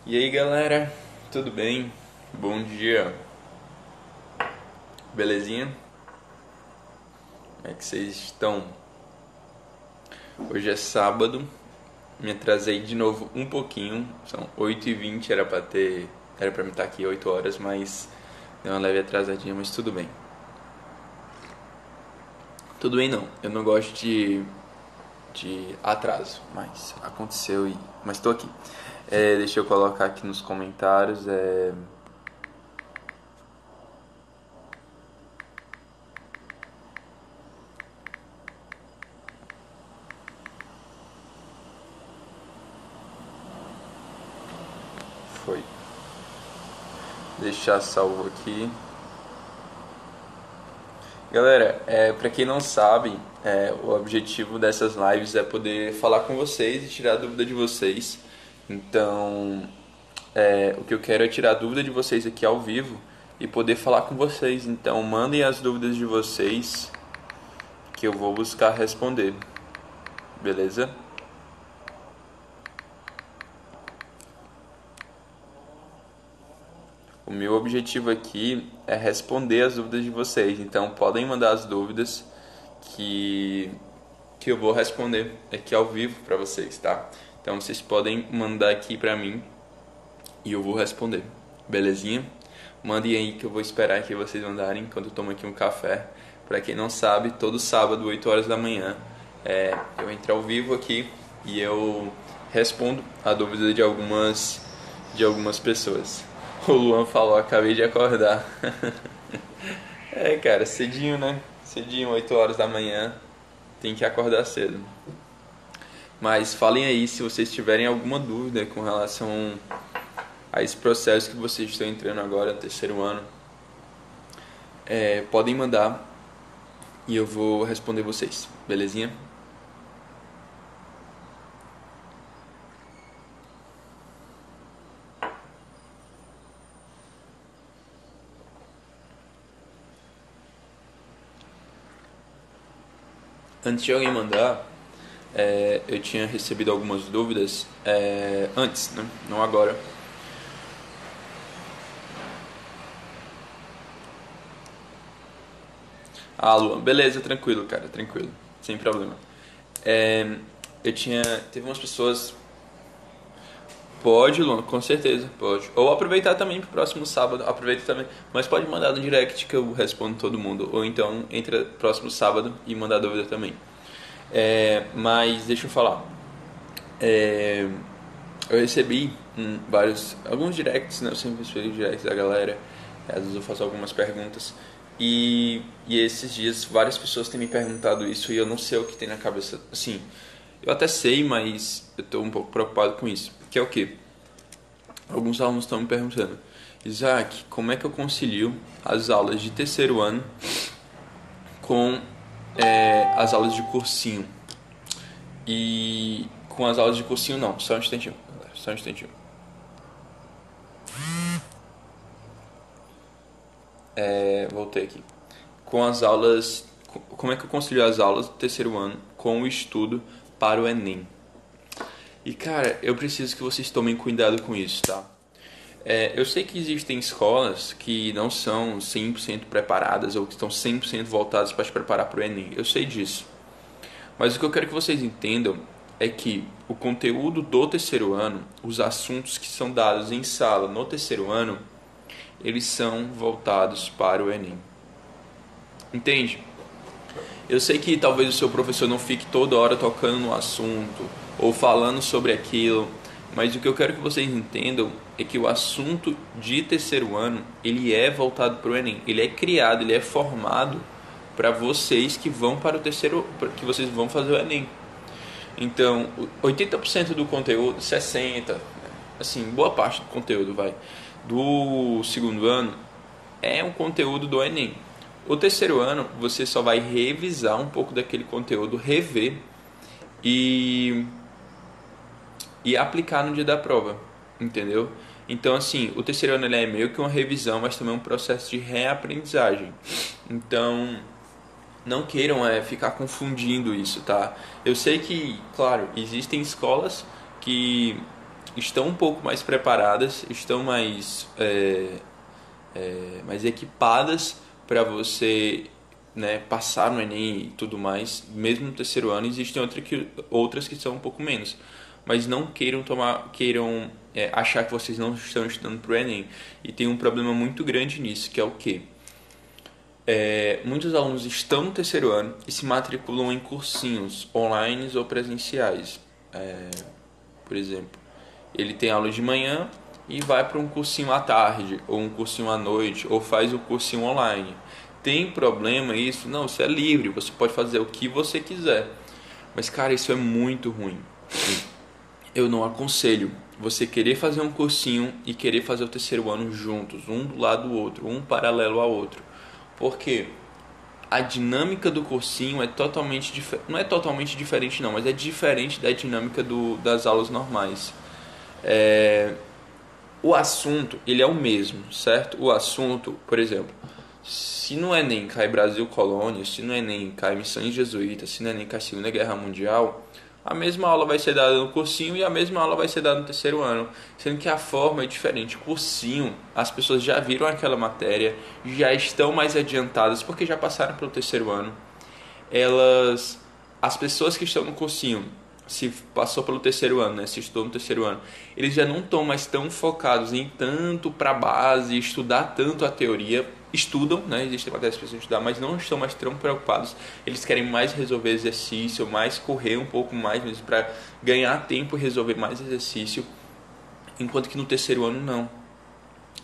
E aí galera, tudo bem? Bom dia, belezinha? Como é que vocês estão? Hoje é sábado, me atrasei de novo um pouquinho, são 8h20, era pra me estar aqui 8 horas, mas deu uma leve atrasadinha, mas tudo bem. Tudo bem não, eu não gosto de atraso, mas aconteceu mas tô aqui. Deixa eu colocar aqui nos comentários, foi. Deixar salvo aqui. Galera, para quem não sabe, o objetivo dessas lives é poder falar com vocês e tirar a dúvida de vocês. Então, o que eu quero é tirar a dúvida de vocês aqui ao vivo e poder falar com vocês. Então, mandem as dúvidas de vocês que eu vou buscar responder. Beleza? O meu objetivo aqui é responder as dúvidas de vocês. Então, podem mandar as dúvidas que que eu vou responder aqui ao vivo para vocês, tá? Então vocês podem mandar aqui para mim e eu vou responder, belezinha? Mandem aí que eu vou esperar que vocês mandarem enquanto eu tomo aqui um café. Para quem não sabe, todo sábado, 8 horas da manhã, eu entro ao vivo aqui e eu respondo a dúvida de algumas pessoas. O Luan falou, acabei de acordar. Cara, cedinho, né? Cedinho, 8 horas da manhã. Tem que acordar cedo. Mas falem aí se vocês tiverem alguma dúvida com relação a esse processo que vocês estão entrando agora, no terceiro ano. Podem mandar e eu vou responder vocês, belezinha? Antes de alguém mandar, eu tinha recebido algumas dúvidas antes, né? Não agora. Ah, Luan, beleza, tranquilo, cara, tranquilo, sem problema. É, teve umas pessoas. Pode, Luan, com certeza, pode. Ou aproveitar também pro próximo sábado, aproveita também. Mas pode mandar no direct que eu respondo todo mundo. Ou então entra próximo sábado e mandar dúvida também. Mas deixa eu falar. É, eu recebi alguns directs, né? Eu sempre respondo directs da galera. Às vezes eu faço algumas perguntas. E esses dias várias pessoas têm me perguntado isso e eu não sei o que tem na cabeça. Assim, eu até sei, mas eu estou um pouco preocupado com isso. Que é o quê? Alguns alunos estão me perguntando: Isaac, como é que eu concilio as aulas de terceiro ano com as aulas de cursinho? E com as aulas de cursinho não, só um instantinho, galera, só um instantinho. Voltei aqui. Com as aulas, como é que eu concilio as aulas do terceiro ano com o estudo para o Enem? E cara, eu preciso que vocês tomem cuidado com isso, tá? Eu sei que existem escolas que não são 100% preparadas ou que estão 100% voltadas para te preparar para o Enem. Eu sei disso. Mas o que eu quero que vocês entendam é que o conteúdo do terceiro ano, os assuntos que são dados em sala no terceiro ano, eles são voltados para o Enem. Entende? Eu sei que talvez o seu professor não fique toda hora tocando no assunto ou falando sobre aquilo, mas o que eu quero que vocês entendam é que o assunto de terceiro ano, ele é voltado para o Enem. Ele é criado, ele é formado para vocês que vão para o terceiro, que vocês vão fazer o Enem. Então, 80% do conteúdo, 60%, assim, boa parte do conteúdo do segundo ano é um conteúdo do Enem. O terceiro ano, você só vai revisar um pouco daquele conteúdo, rever e aplicar no dia da prova, entendeu? Então, assim, o terceiro ano ele é meio que uma revisão, mas também um processo de reaprendizagem. Então, não queiram ficar confundindo isso, tá? Eu sei que, claro, existem escolas que estão um pouco mais preparadas, estão mais equipadas para você, né, passar no Enem e tudo mais, mesmo no terceiro ano. Existem outras que são um pouco menos, mas não queiram achar que vocês não estão estudando para o Enem. E tem um problema muito grande nisso, que é o quê? Muitos alunos estão no terceiro ano e se matriculam em cursinhos online ou presenciais. Por exemplo, ele tem aula de manhã e vai para um cursinho à tarde, ou um cursinho à noite, ou faz o cursinho online. Tem problema isso? Não, você é livre, você pode fazer o que você quiser. Mas, cara, isso é muito ruim. Eu não aconselho você querer fazer um cursinho e querer fazer o terceiro ano juntos, um do lado do outro, um paralelo ao outro. Porque a dinâmica do cursinho é totalmente diferente. Não é totalmente diferente não, mas é diferente da dinâmica das aulas normais. O assunto, ele é o mesmo, certo? O assunto, por exemplo, se no Enem cai Brasil Colônia, se no Enem cai Missões Jesuítas, se no Enem cai Segunda Guerra Mundial, a mesma aula vai ser dada no cursinho e a mesma aula vai ser dada no terceiro ano, sendo que a forma é diferente. Cursinho, as pessoas já viram aquela matéria, já estão mais adiantadas porque já passaram pelo terceiro ano. As pessoas que estão no cursinho, se passou pelo terceiro ano, né, se estudou no terceiro ano, eles já não estão mais tão focados em tanto para a base, estudar tanto a teoria. Estudam, né, existem matérias que precisam estudar, mas não estão mais tão preocupados. Eles querem mais resolver exercício, mais correr um pouco mais mesmo para ganhar tempo e resolver mais exercício, enquanto que no terceiro ano não.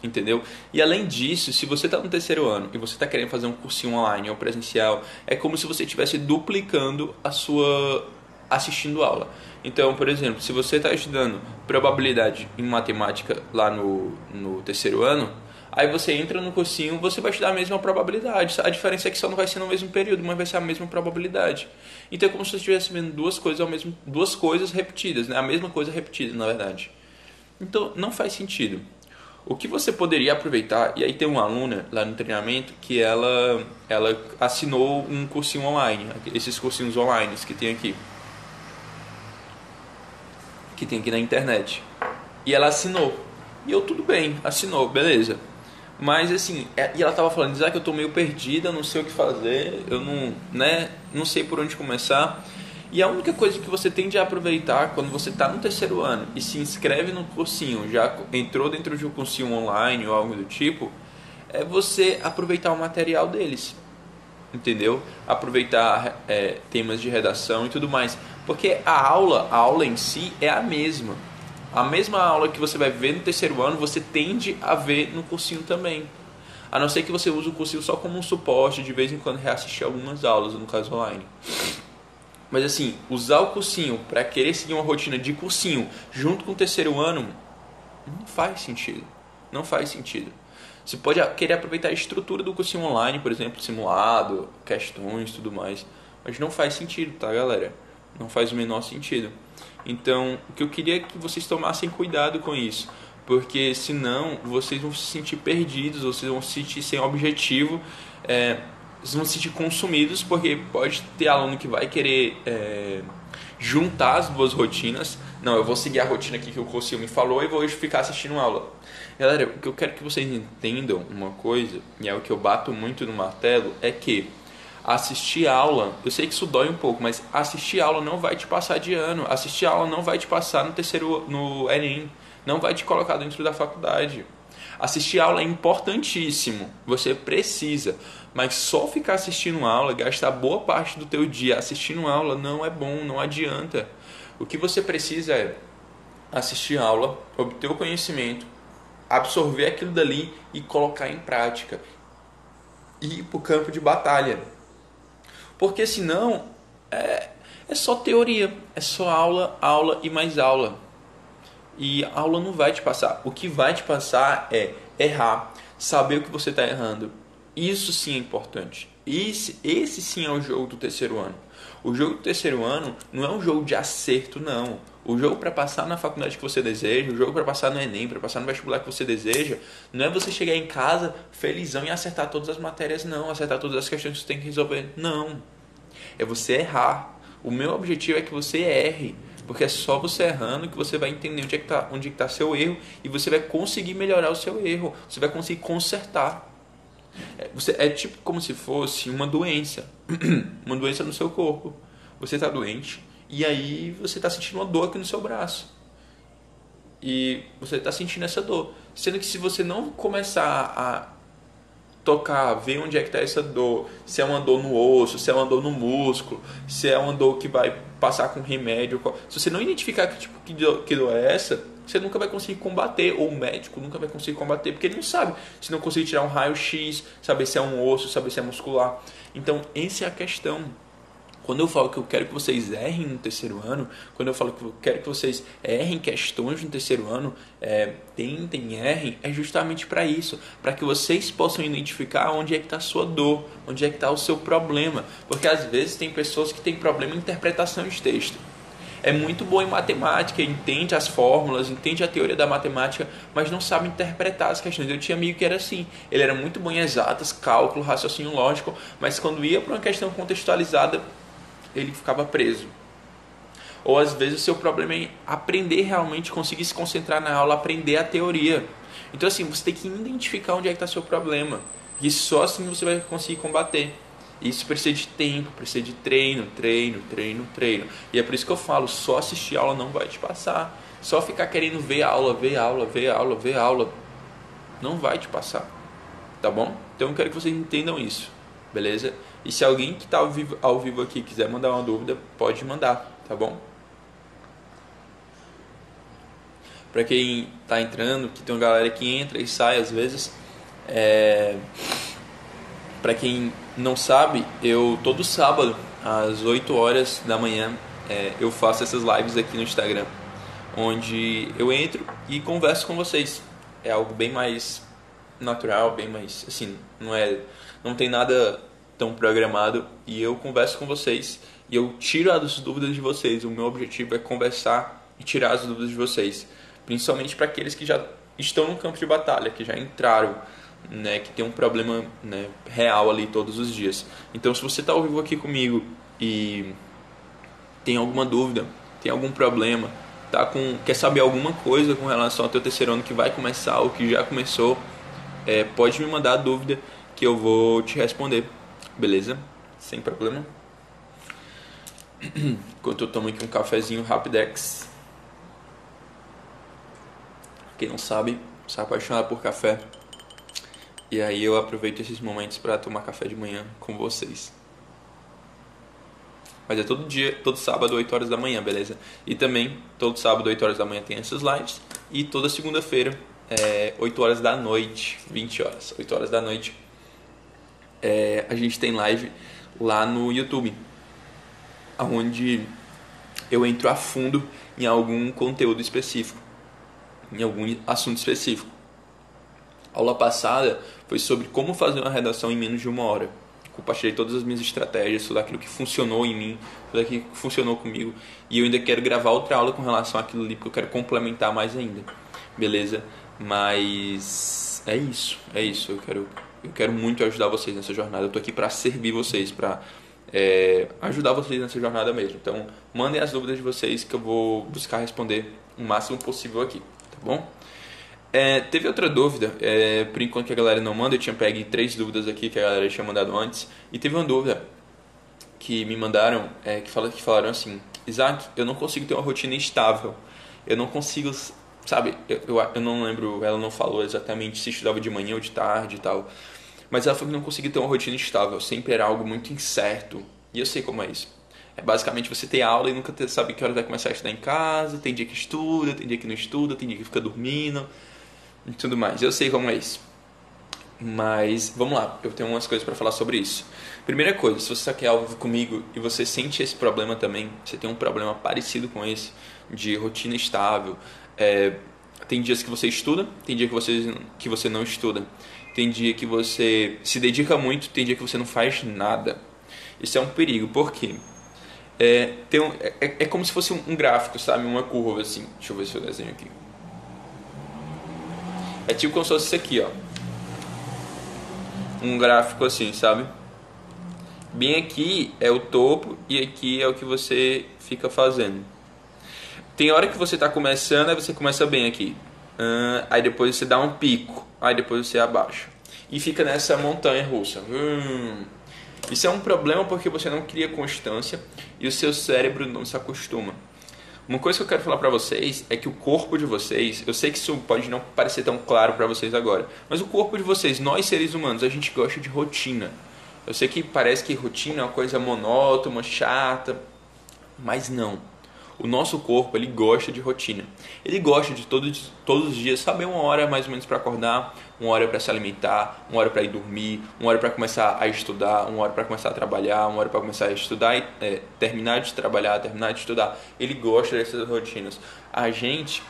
Entendeu? E além disso, se você está no terceiro ano e você está querendo fazer um cursinho online ou presencial, é como se você estivesse duplicando a sua assistindo aula. Então, por exemplo, se você está estudando probabilidade em matemática lá no terceiro ano, aí você entra no cursinho, você vai estudar a mesma probabilidade. A diferença é que só não vai ser no mesmo período, mas vai ser a mesma probabilidade. Então é como se você estivesse vendo duas coisas repetidas, né? A mesma coisa repetida, na verdade. Então não faz sentido. O que você poderia aproveitar, e aí tem uma aluna lá no treinamento que ela assinou um cursinho online, esses cursinhos online que tem aqui na internet. E ela assinou. E eu, tudo bem, assinou, beleza. Mas assim, e ela tava falando, que eu tô meio perdida, não sei o que fazer, eu não sei por onde começar. E a única coisa que você tem de aproveitar quando você está no terceiro ano e se inscreve no cursinho, já entrou dentro de um cursinho online ou algo do tipo, é você aproveitar o material deles, entendeu? Aproveitar temas de redação e tudo mais, porque a aula em si é a mesma. A mesma aula que você vai ver no terceiro ano, você tende a ver no cursinho também. A não ser que você use o cursinho só como um suporte, de vez em quando reassistir algumas aulas, no caso online. Mas assim, usar o cursinho para querer seguir uma rotina de cursinho junto com o terceiro ano, não faz sentido. Não faz sentido. Você pode querer aproveitar a estrutura do cursinho online, por exemplo, simulado, questões e tudo mais. Mas não faz sentido, tá, galera? Não faz o menor sentido. Então, o que eu queria é que vocês tomassem cuidado com isso. Porque senão vocês vão se sentir perdidos, vocês vão se sentir sem objetivo, vocês vão se sentir consumidos, porque pode ter aluno que vai querer juntar as duas rotinas. Não, eu vou seguir a rotina aqui que o cursinho me falou e vou ficar assistindo aula. Galera, o que eu quero que vocês entendam uma coisa, e é o que eu bato muito no martelo, é que assistir aula, eu sei que isso dói um pouco, mas assistir aula não vai te passar de ano. Assistir aula não vai te passar no Enem, não vai te colocar dentro da faculdade. Assistir aula é importantíssimo, você precisa, mas só ficar assistindo aula, gastar boa parte do teu dia assistindo aula não é bom, não adianta. O que você precisa é assistir aula, obter o conhecimento, absorver aquilo dali e colocar em prática. E ir para o campo de batalha. Porque senão é só teoria, é só aula, aula e mais aula. E a aula não vai te passar. O que vai te passar é errar, saber o que você está errando. Isso sim é importante. Esse sim é o jogo do terceiro ano. O jogo do terceiro ano não é um jogo de acerto, não. O jogo para passar na faculdade que você deseja, o jogo para passar no Enem, para passar no vestibular que você deseja, não é você chegar em casa felizão e acertar todas as matérias, não. Acertar todas as questões que você tem que resolver, não. É você errar. O meu objetivo é que você erre. Porque é só você errando que você vai entender onde é que tá seu erro e você vai conseguir melhorar o seu erro. Você vai conseguir consertar. É tipo como se fosse uma doença. Uma doença no seu corpo. Você está doente e aí você está sentindo uma dor aqui no seu braço. E você está sentindo essa dor. Sendo que se você não começar a tocar, ver onde é que está essa dor, se é uma dor no osso, se é uma dor no músculo, se é uma dor que vai passar com remédio, se você não identificar que dor é essa, você nunca vai conseguir combater, ou o médico nunca vai conseguir combater, porque ele não sabe, se não conseguir tirar um raio-x, saber se é um osso, saber se é muscular. Então essa é a questão. Quando eu falo que eu quero que vocês errem no terceiro ano, quando eu falo que eu quero que vocês errem questões no terceiro ano, tentem, errem, é justamente para isso, para que vocês possam identificar onde é que está a sua dor, onde é que está o seu problema, porque às vezes tem pessoas que têm problema em interpretação de texto. É muito bom em matemática, entende as fórmulas, entende a teoria da matemática, mas não sabe interpretar as questões. Eu tinha amigo que era assim, ele era muito bom em exatas, cálculo, raciocínio lógico, mas quando ia para uma questão contextualizada, ele ficava preso. Ou às vezes o seu problema é aprender realmente, conseguir se concentrar na aula, aprender a teoria. Então assim, você tem que identificar onde é que está o seu problema. E só assim você vai conseguir combater. Isso precisa de tempo, precisa de treino. E é por isso que eu falo, só assistir aula não vai te passar. Só ficar querendo ver aula, não vai te passar. Tá bom? Então eu quero que vocês entendam isso. Beleza? E se alguém que está ao vivo aqui quiser mandar uma dúvida, pode mandar, tá bom? Para quem está entrando, que tem uma galera que entra e sai às vezes, para quem não sabe, eu todo sábado às 8 horas da manhã eu faço essas lives aqui no Instagram, onde eu entro e converso com vocês. É algo bem mais natural, bem mais assim, não tem nada tão programado, e eu converso com vocês e eu tiro as dúvidas de vocês. O meu objetivo é conversar e tirar as dúvidas de vocês, principalmente para aqueles que já estão no campo de batalha, que já entraram, né, que tem um problema, né, real ali todos os dias. Então se você está ao vivo aqui comigo e tem alguma dúvida, tem algum problema, quer saber alguma coisa com relação ao teu terceiro ano que vai começar ou que já começou, pode me mandar a dúvida que eu vou te responder. Beleza? Sem problema. Enquanto eu tomo aqui um cafezinho Rapidex. Quem não sabe, sou apaixonado por café. E aí eu aproveito esses momentos para tomar café de manhã com vocês. Mas é todo dia, todo sábado, 8 horas da manhã, beleza? E também, todo sábado, 8 horas da manhã tem essas lives. E toda segunda-feira, 8 horas da noite, 20 horas, 8 horas da noite, a gente tem live lá no YouTube, onde eu entro a fundo em algum conteúdo específico, em algum assunto específico. A aula passada foi sobre como fazer uma redação em menos de 1 hora. Compartilhei todas as minhas estratégias, tudo aquilo que funcionou em mim, tudo aquilo que funcionou comigo. E eu ainda quero gravar outra aula com relação àquilo ali, porque eu quero complementar mais ainda. Beleza? Mas é isso. Eu quero muito ajudar vocês nessa jornada. Eu tô aqui para servir vocês, para ajudar vocês nessa jornada mesmo. Então, mandem as dúvidas de vocês que eu vou buscar responder o máximo possível aqui, tá bom? Teve outra dúvida, por enquanto que a galera não manda, eu tinha pego 3 dúvidas aqui que a galera tinha mandado antes. E teve uma dúvida que me mandaram, que falaram assim: Isaac, eu não consigo ter uma rotina estável. Eu não consigo, sabe, eu não lembro, ela não falou exatamente se estudava de manhã ou de tarde e tal. Mas ela falou que não conseguia ter uma rotina estável, sempre era algo muito incerto. E eu sei como é isso. Basicamente você tem aula e nunca sabe que hora vai começar a estudar em casa. Tem dia que estuda, tem dia que não estuda, tem dia que fica dormindo e tudo mais. Eu sei como é isso. Mas vamos lá, eu tenho umas coisas para falar sobre isso. Primeira coisa, se você está aqui ao vivo comigo e você sente esse problema também, você tem um problema parecido com esse, de rotina estável, tem dias que você estuda, tem dia que você não estuda, tem dia que você se dedica muito, tem dia que você não faz nada. Isso é um perigo, por quê? É como se fosse um gráfico, sabe? Uma curva assim. Deixa eu ver se eu desenho aqui. É tipo como se fosse isso aqui, ó. Um gráfico assim, sabe? Bem aqui é o topo e aqui é o que você fica fazendo. Tem hora que você tá começando, aí você começa bem aqui. Aí depois você dá um pico, aí depois você abaixa. E fica nessa montanha russa. Isso é um problema porque você não cria constância e o seu cérebro não se acostuma. Uma coisa que eu quero falar pra vocês é que o corpo de vocês, eu sei que isso pode não parecer tão claro pra vocês agora, mas o corpo de vocês, nós seres humanos, a gente gosta de rotina. Eu sei que parece que rotina é uma coisa monótona, chata, mas não. O nosso corpo, ele gosta de rotina. Ele gosta de todos os dias saber uma hora mais ou menos para acordar, uma hora para se alimentar, uma hora para ir dormir, uma hora para começar a estudar, uma hora para começar a trabalhar, uma hora para começar a estudar e terminar de trabalhar, terminar de estudar. Ele gosta dessas rotinas. A gente,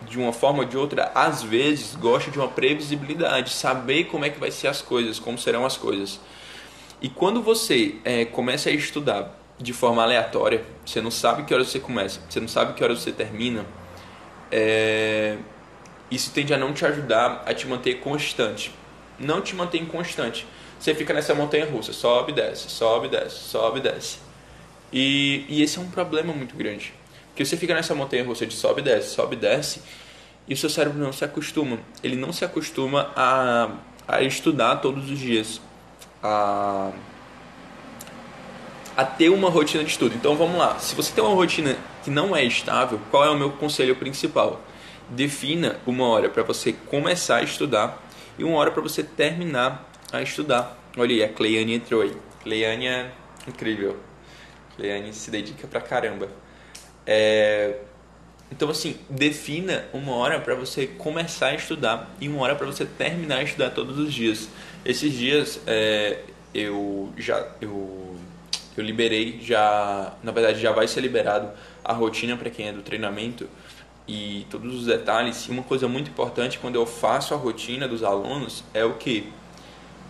de uma forma ou de outra, às vezes gosta de uma previsibilidade, saber como é que vai ser as coisas, como serão as coisas. E quando você começa a estudar de forma aleatória, você não sabe que horas você começa, você não sabe que horas você termina, isso tende a não te ajudar a te manter constante. Não te mantém constante. Você fica nessa montanha russa, sobe, desce, sobe, desce, sobe, desce. E esse é um problema muito grande. Porque você fica nessa montanha russa de sobe, desce, e o seu cérebro não se acostuma. Ele não se acostuma a estudar todos os dias, a ter uma rotina de estudo. Então vamos lá, se você tem uma rotina que não é estável, qual é o meu conselho principal? Defina uma hora para você começar a estudar e uma hora para você terminar a estudar. Olha aí, a Cleiane entrou aí. Cleiane é incrível. Cleiane se dedica pra caramba. Então assim, defina uma hora para você começar a estudar e uma hora para você terminar a estudar todos os dias. Esses dias eu liberei, na verdade já vai ser liberado a rotina para quem é do treinamento e todos os detalhes. E uma coisa muito importante quando eu faço a rotina dos alunos é o que?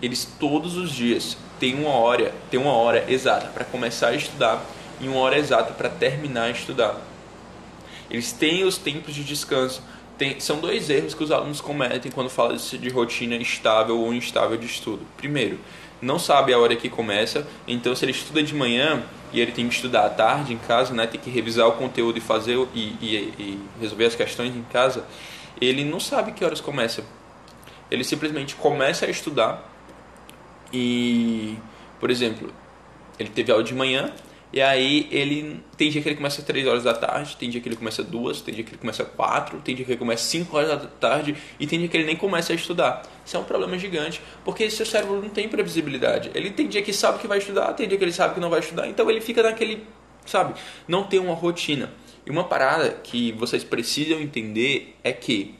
Eles todos os dias têm uma hora exata para começar a estudar e uma hora exata para terminar a estudar. Eles têm os tempos de descanso. São dois erros que os alunos cometem quando falam de rotina estável ou instável de estudo. Primeiro, não sabe a hora que começa, então se ele estuda de manhã e ele tem que estudar à tarde em casa, né, tem que revisar o conteúdo e fazer e resolver as questões em casa, ele não sabe que horas começa. Ele simplesmente começa a estudar e, por exemplo, ele teve aula de manhã e aí ele tem dia que ele começa às 3 horas da tarde, tem dia que ele começa às 2, tem dia que ele começa às 4, tem dia que ele começa às 5 horas da tarde e tem dia que ele nem começa a estudar. Isso é um problema gigante, porque seu cérebro não tem previsibilidade. Ele tem dia que sabe que vai estudar, tem dia que ele sabe que não vai estudar, então ele fica naquele, sabe, não tem uma rotina. E uma parada que vocês precisam entender é que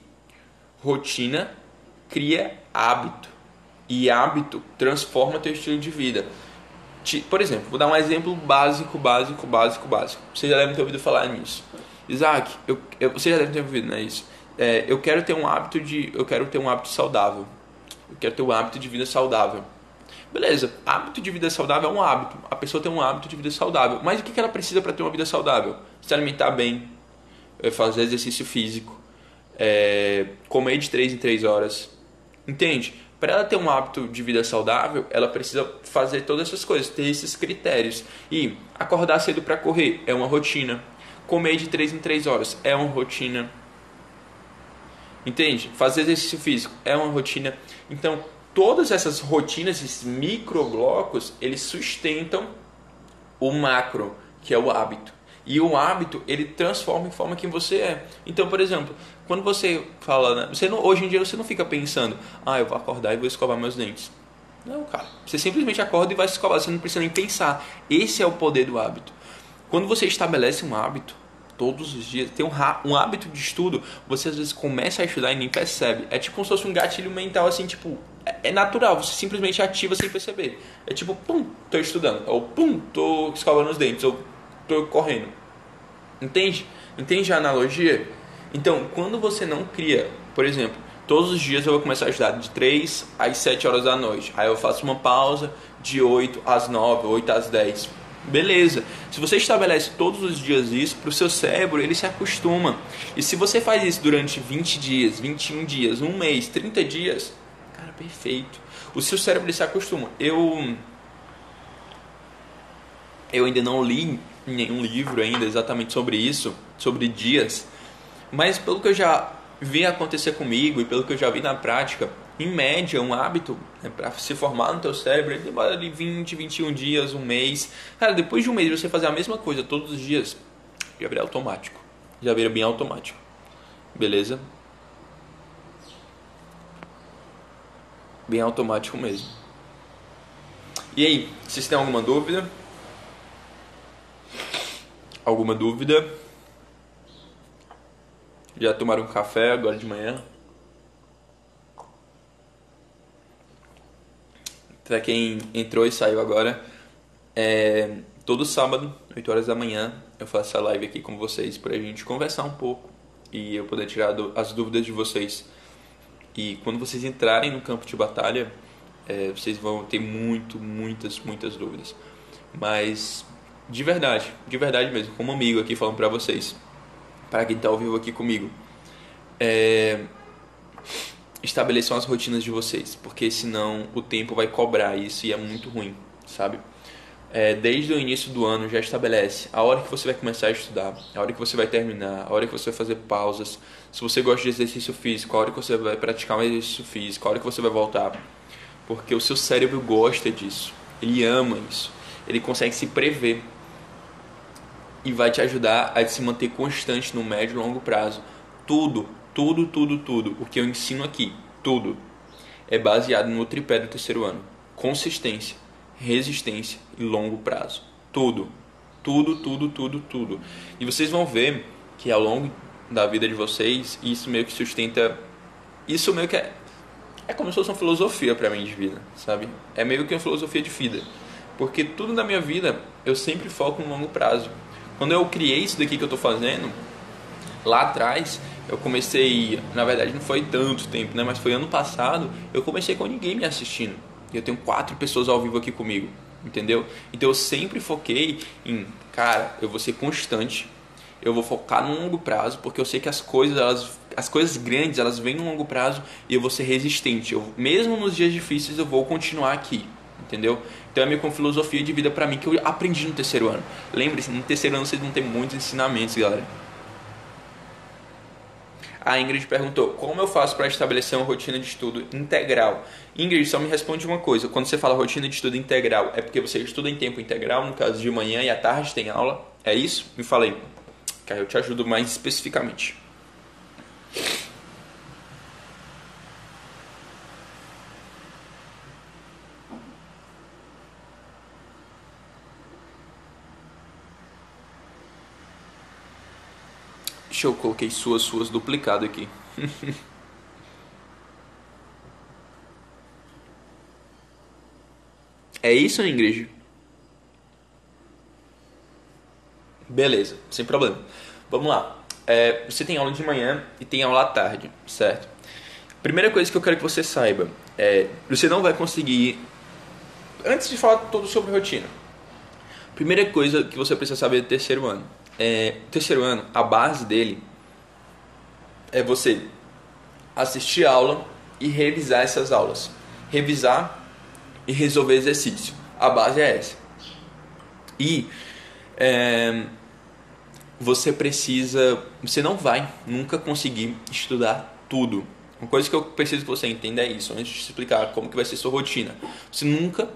rotina cria hábito e hábito transforma teu estilo de vida. Por exemplo, vou dar um exemplo básico. Vocês já devem ter ouvido falar nisso. Isaac, você já deve ter ouvido, né, isso? Eu quero ter um hábito saudável. Eu quero ter um hábito de vida saudável. Beleza, hábito de vida saudável é um hábito. A pessoa tem um hábito de vida saudável. Mas o que ela precisa para ter uma vida saudável? Se alimentar bem, fazer exercício físico, comer de 3 em 3 horas. Entende? Para ela ter um hábito de vida saudável, ela precisa fazer todas essas coisas, ter esses critérios. E acordar cedo para correr é uma rotina. Comer de 3 em 3 horas é uma rotina. Entende? Fazer exercício físico é uma rotina. Então, todas essas rotinas, esses microblocos, eles sustentam o macro, que é o hábito. E o hábito, ele transforma em forma quem você é. Então, por exemplo, quando você fala, né, hoje em dia você não fica pensando, eu vou acordar e vou escovar meus dentes. Não, cara. Você simplesmente acorda e vai se escovar. Você não precisa nem pensar. Esse é o poder do hábito. Quando você estabelece um hábito, todos os dias, tem um hábito de estudo, você às vezes começa a estudar e nem percebe. É tipo como se fosse um gatilho mental, assim, tipo, é natural, você simplesmente ativa sem perceber. É tipo, pum, tô estudando. Ou pum, tô escovando os dentes. Ou tô correndo. Entende? Entende a analogia? Então, quando você não cria, por exemplo, todos os dias eu vou começar a estudar de 3 às 7 horas da noite. Aí eu faço uma pausa de 8 às 9, 8 às 10. Beleza. Se você estabelece todos os dias isso, para o seu cérebro ele se acostuma. E se você faz isso durante 20 dias, 21 dias, um mês, 30 dias, cara, perfeito. O seu cérebro ele se acostuma. Eu ainda não li em nenhum livro ainda exatamente sobre isso, sobre dias, mas pelo que eu já vi acontecer comigo e pelo que eu já vi na prática, em média, um hábito, né, para se formar no teu cérebro, ele demora ali 20, 21 dias, um mês. Cara, depois de um mês você fazer a mesma coisa todos os dias, já vira automático. Já vira bem automático. Beleza? Bem automático mesmo. E aí, vocês têm alguma dúvida? Alguma dúvida? Já tomaram um café agora de manhã? Pra quem entrou e saiu agora, todo sábado, 8 horas da manhã, eu faço essa live aqui com vocês pra gente conversar um pouco e eu poder tirar as dúvidas de vocês. E quando vocês entrarem no campo de batalha, vocês vão ter muitas dúvidas. Mas de verdade mesmo, como amigo aqui falando pra vocês, para quem tá ao vivo aqui comigo, estabeleçam as rotinas de vocês, porque senão o tempo vai cobrar isso e é muito ruim, sabe? Desde o início do ano já estabelece a hora que você vai começar a estudar, a hora que você vai terminar, a hora que você vai fazer pausas, se você gosta de exercício físico, a hora que você vai praticar um exercício físico, a hora que você vai voltar, porque o seu cérebro gosta disso, ele ama isso, ele consegue se prever e vai te ajudar a se manter constante no médio e longo prazo. Tudo o que eu ensino aqui, tudo é baseado no tripé do terceiro ano: consistência, resistência e longo prazo. Tudo. E vocês vão ver que ao longo da vida de vocês, isso meio que sustenta, isso meio que é como se fosse uma filosofia pra mim de vida, sabe? É meio que uma filosofia de vida, porque tudo na minha vida eu sempre foco no longo prazo. Quando eu criei isso daqui que eu tô fazendo, lá atrás, eu comecei, na verdade não foi tanto tempo, né? Mas foi ano passado, eu comecei com ninguém me assistindo. E eu tenho 4 pessoas ao vivo aqui comigo, entendeu? Então eu sempre foquei em, cara, eu vou ser constante, eu vou focar no longo prazo, porque eu sei que as coisas grandes, elas vêm no longo prazo e eu vou ser resistente. Mesmo nos dias difíceis, eu vou continuar aqui, entendeu? Então é meio que uma filosofia de vida pra mim que eu aprendi no terceiro ano. Lembre-se, no terceiro ano vocês vão ter muitos ensinamentos, galera. A Ingrid perguntou: como eu faço para estabelecer uma rotina de estudo integral? Ingrid, só me responde uma coisa: quando você fala rotina de estudo integral, é porque você estuda em tempo integral, no caso de manhã e à tarde tem aula? É isso? Me fala aí, que aí eu te ajudo mais especificamente. Deixa eu coloquei suas duplicado aqui. É isso, Ingrid? Beleza, sem problema. Vamos lá. Você tem aula de manhã e tem aula à tarde, certo? Primeira coisa que eu quero que você saiba você não vai conseguir. Antes de falar tudo sobre rotina, primeira coisa que você precisa saber do terceiro ano. Terceiro ano, a base dele é você assistir a aula e revisar essas aulas. Revisar e resolver exercício. A base é essa. E você não vai nunca conseguir estudar tudo. Uma coisa que eu preciso que você entenda é isso, antes de te explicar como que vai ser sua rotina. Você nunca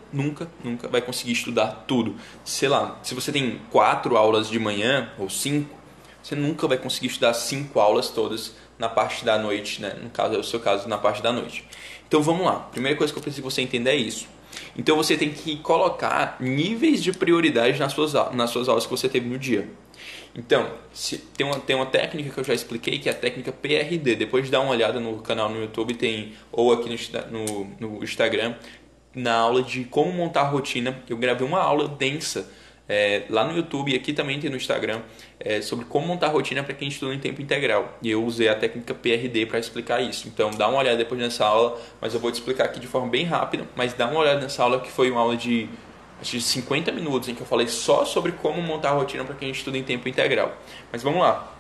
vai conseguir estudar tudo. Sei lá, se você tem 4 aulas de manhã, ou 5, você nunca vai conseguir estudar 5 aulas todas na parte da noite, né? No caso, é o seu caso, na parte da noite. Então vamos lá, primeira coisa que eu preciso que você entenda é isso. Então você tem que colocar níveis de prioridade nas suas aulas que você teve no dia. Então, tem uma técnica que eu já expliquei, que é a técnica PRD. Depois de dar uma olhada no canal no YouTube, ou aqui no Instagram, na aula de como montar rotina. Eu gravei uma aula densa lá no YouTube e aqui também tem no Instagram, sobre como montar rotina para quem estuda em tempo integral. E eu usei a técnica PRD para explicar isso. Então dá uma olhada depois nessa aula, mas eu vou te explicar aqui de forma bem rápida. Mas dá uma olhada nessa aula, que foi uma aula de 50 minutos em que eu falei só sobre como montar a rotina para quem estuda em tempo integral. Mas vamos lá.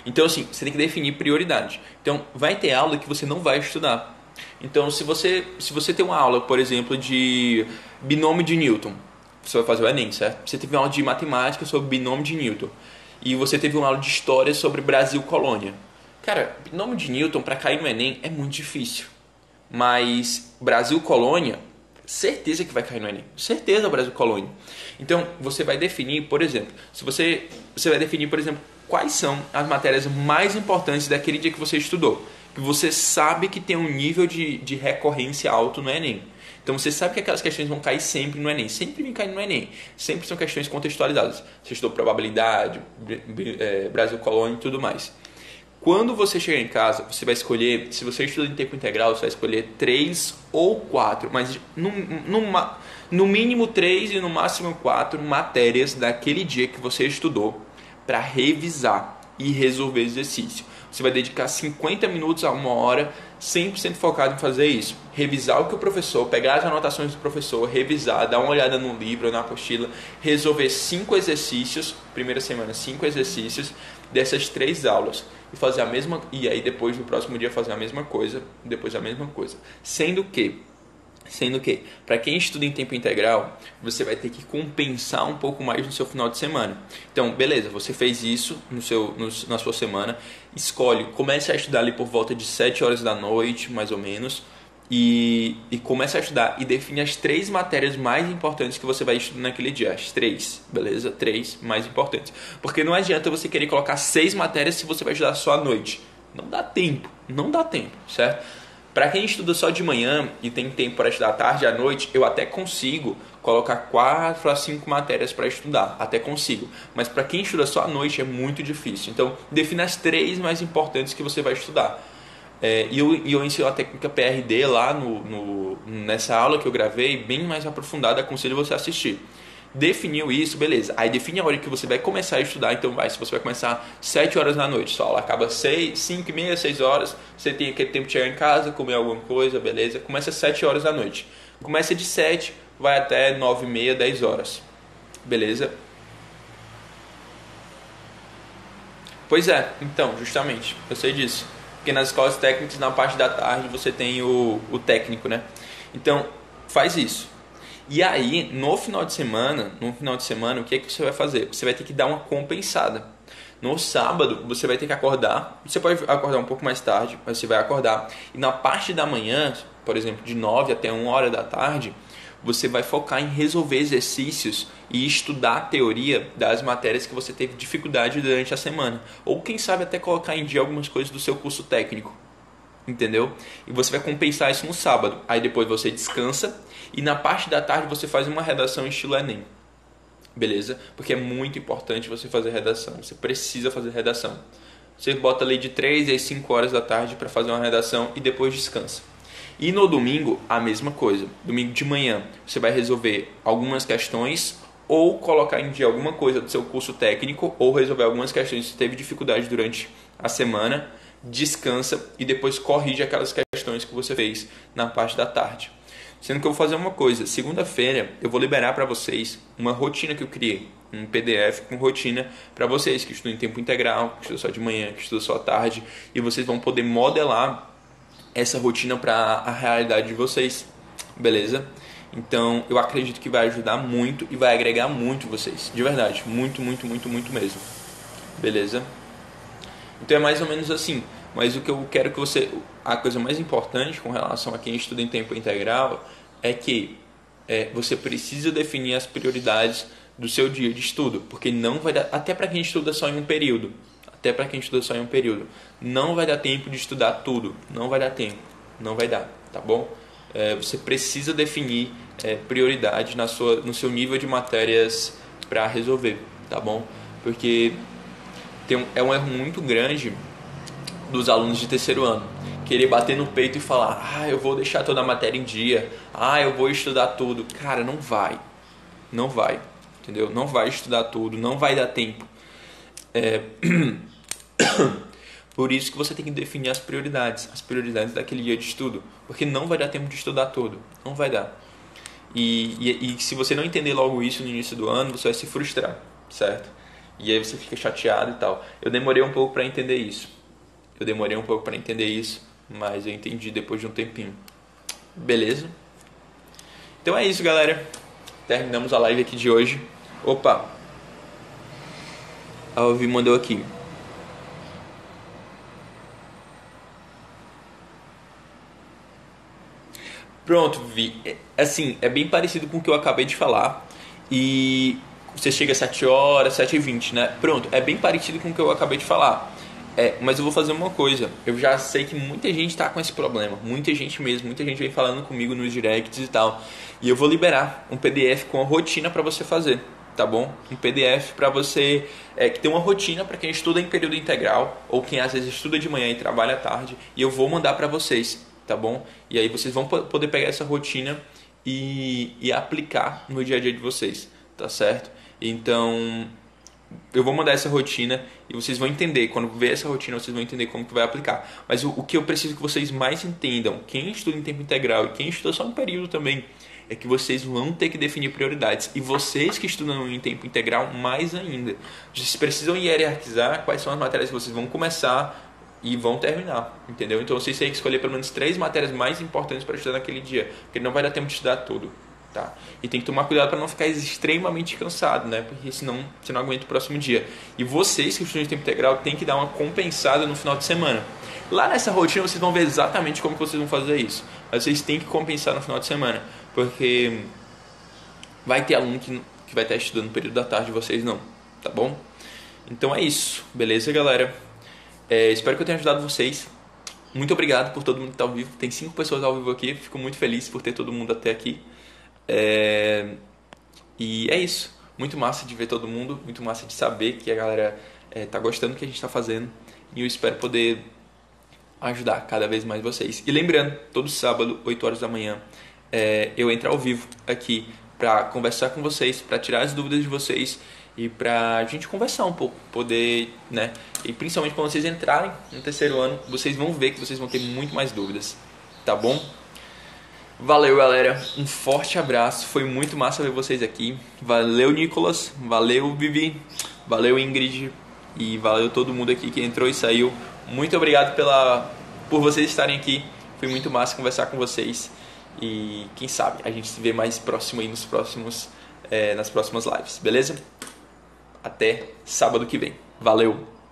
Então assim, você tem que definir prioridade. Então vai ter aula que você não vai estudar. Então se você tem uma aula, por exemplo, de binômio de Newton, você vai fazer o Enem, certo? Você teve uma aula de matemática sobre binômio de Newton. E você teve uma aula de história sobre Brasil colônia. Cara, binômio de Newton para cair no Enem é muito difícil. Mas Brasil colônia, certeza que vai cair no Enem. Certeza Brasil colônia. Então, você vai definir, por exemplo, você vai definir, por exemplo, quais são as matérias mais importantes daquele dia que você estudou. Que você sabe que tem um nível de recorrência alto no Enem. Então você sabe que aquelas questões vão cair sempre no Enem. Sempre vem caindo no Enem. Sempre são questões contextualizadas. Você estudou probabilidade, Brasil colônia e tudo mais. Quando você chegar em casa, você vai escolher, se você estuda em tempo integral, você vai escolher 3 ou 4, mas no mínimo 3 e no máximo 4 matérias daquele dia que você estudou para revisar e resolver exercício. Você vai dedicar 50 minutos a 1 hora 100% focado em fazer isso. Revisar o que o professor, pegar as anotações do professor, revisar, dar uma olhada no livro, na apostila, resolver 5 exercícios, primeira semana 5 exercícios dessas 3 aulas e fazer a mesma, e aí depois no próximo dia fazer a mesma coisa, depois a mesma coisa. Sendo que, para quem estuda em tempo integral, você vai ter que compensar um pouco mais no seu final de semana. Então, beleza, você fez isso na sua semana, comece a estudar ali por volta de 7 horas da noite, mais ou menos, e comece a estudar e define as 3 matérias mais importantes que você vai estudar naquele dia. As 3, beleza? 3 mais importantes. Porque não adianta você querer colocar 6 matérias se você vai estudar só à noite. Não dá tempo, certo? Para quem estuda só de manhã e tem tempo para estudar à tarde e à noite, eu até consigo colocar 4 a 5 matérias para estudar, até consigo. Mas para quem estuda só à noite é muito difícil. Então, defina as 3 mais importantes que você vai estudar. E eu ensino a técnica PRD lá nessa aula que eu gravei, bem mais aprofundada, aconselho você a assistir. Definiu isso, beleza. Aí define a hora que você vai começar a estudar. Então se você vai começar 7 horas da noite, sua aula acaba 5 e meia, 6 horas, você tem aquele tempo de chegar em casa, comer alguma coisa, beleza. Começa às 7 horas da noite. Começa de 7, vai até 9 e meia, 10 horas. Beleza? Pois é, então, justamente, eu sei disso. Porque nas escolas técnicas, na parte da tarde, você tem o técnico, né? Então, faz isso. E aí, no final de semana, o que é que você vai fazer? Você vai ter que dar uma compensada. No sábado, você vai ter que acordar. Você pode acordar um pouco mais tarde, mas você vai acordar. E na parte da manhã, por exemplo, de 9 até 1 hora da tarde, você vai focar em resolver exercícios e estudar a teoria das matérias que você teve dificuldade durante a semana. Ou quem sabe até colocar em dia algumas coisas do seu curso técnico. Entendeu? E você vai compensar isso no sábado. Aí depois você descansa e na parte da tarde você faz uma redação estilo Enem. Beleza? Porque é muito importante você fazer redação. Você precisa fazer redação. Você bota ali de 3 às 5 horas da tarde para fazer uma redação e depois descansa. E no domingo, a mesma coisa. Domingo de manhã, você vai resolver algumas questões ou colocar em dia alguma coisa do seu curso técnico ou resolver algumas questões que você teve dificuldade durante a semana, descansa e depois corrige aquelas questões que você fez na parte da tarde. Sendo que eu vou fazer uma coisa, segunda-feira eu vou liberar para vocês uma rotina que eu criei, um PDF com rotina para vocês que estudam em tempo integral, que estudam só de manhã, que estudam só à tarde, e vocês vão poder modelar essa rotina para a realidade de vocês, beleza? Então eu acredito que vai ajudar muito e vai agregar muito vocês, de verdade, muito, muito, muito, muito mesmo, beleza? Então é mais ou menos assim, mas o que eu quero que você, a coisa mais importante com relação a quem estuda em tempo integral é que você precisa definir as prioridades do seu dia de estudo, porque não vai dar, até para quem estuda só em um período, não vai dar tempo de estudar tudo, não vai dar, tá bom? Você precisa definir prioridade no seu nível de matérias para resolver, tá bom? Porque é um erro muito grande dos alunos de terceiro ano, querer bater no peito e falar, eu vou deixar toda a matéria em dia, eu vou estudar tudo. Cara, não vai, entendeu? Não vai estudar tudo, não vai dar tempo. Por isso que você tem que definir as prioridades daquele dia de estudo, porque não vai dar tempo de estudar tudo, não vai dar. E se você não entender logo isso no início do ano, você vai se frustrar, certo? E aí você fica chateado e tal. Eu demorei um pouco para entender isso, mas eu entendi depois de um tempinho. Beleza? Então é isso, galera. terminamos a live aqui de hoje. Opa, a Alvi mandou aqui. Pronto, Vi. Assim, é bem parecido com o que eu acabei de falar. E você chega às 7 horas, 7h20, né? Pronto, é bem parecido com o que eu acabei de falar. Mas eu vou fazer uma coisa. Eu já sei que muita gente tá com esse problema. Muita gente mesmo. Muita gente vem falando comigo nos directs e tal. E eu vou liberar um PDF com a rotina pra você fazer. Tá bom? Um PDF pra você que tem uma rotina pra quem estuda em período integral ou quem às vezes estuda de manhã e trabalha à tarde. E eu vou mandar pra vocês. Tá bom? E aí vocês vão poder pegar essa rotina e aplicar no dia a dia de vocês, tá certo? Então, eu vou mandar essa rotina e vocês vão entender, quando ver essa rotina, vocês vão entender como que vai aplicar. Mas o que eu preciso que vocês mais entendam, quem estuda em tempo integral e quem estuda só um período também, é que vocês vão ter que definir prioridades. E vocês que estudam em tempo integral, mais ainda. Vocês precisam hierarquizar quais são as matérias que vocês vão começar e vão terminar, entendeu? Então vocês têm que escolher pelo menos 3 matérias mais importantes para estudar naquele dia, porque não vai dar tempo de estudar tudo, tá? E tem que tomar cuidado para não ficar extremamente cansado, né? Porque senão você não aguenta o próximo dia. E vocês que estudam em tempo integral têm que dar uma compensada no final de semana. Lá nessa rotina vocês vão ver exatamente como que vocês vão fazer isso. Mas vocês têm que compensar no final de semana, porque vai ter aluno que vai estar estudando no período da tarde e vocês não, tá bom? Então é isso, beleza, galera? Espero que eu tenha ajudado vocês. Muito obrigado por todo mundo que está ao vivo. Tem 5 pessoas ao vivo aqui. Fico muito feliz por ter todo mundo até aqui. E é isso. Muito massa de ver todo mundo. Muito massa de saber que a galera tá gostando do que a gente está fazendo. E eu espero poder ajudar cada vez mais vocês. E lembrando, todo sábado, 8 horas da manhã, eu entro ao vivo aqui para conversar com vocês, para tirar as dúvidas de vocês e pra gente conversar um pouco, poder, né? E principalmente quando vocês entrarem no terceiro ano, vocês vão ver que vocês vão ter muito mais dúvidas, tá bom? Valeu, galera, um forte abraço, foi muito massa ver vocês aqui. Valeu, Nicolas, valeu, Vivi, valeu, Ingrid e valeu todo mundo aqui que entrou e saiu. Muito obrigado por vocês estarem aqui, foi muito massa conversar com vocês e quem sabe a gente se vê mais próximo aí nas próximas lives, beleza? Até sábado que vem. Valeu!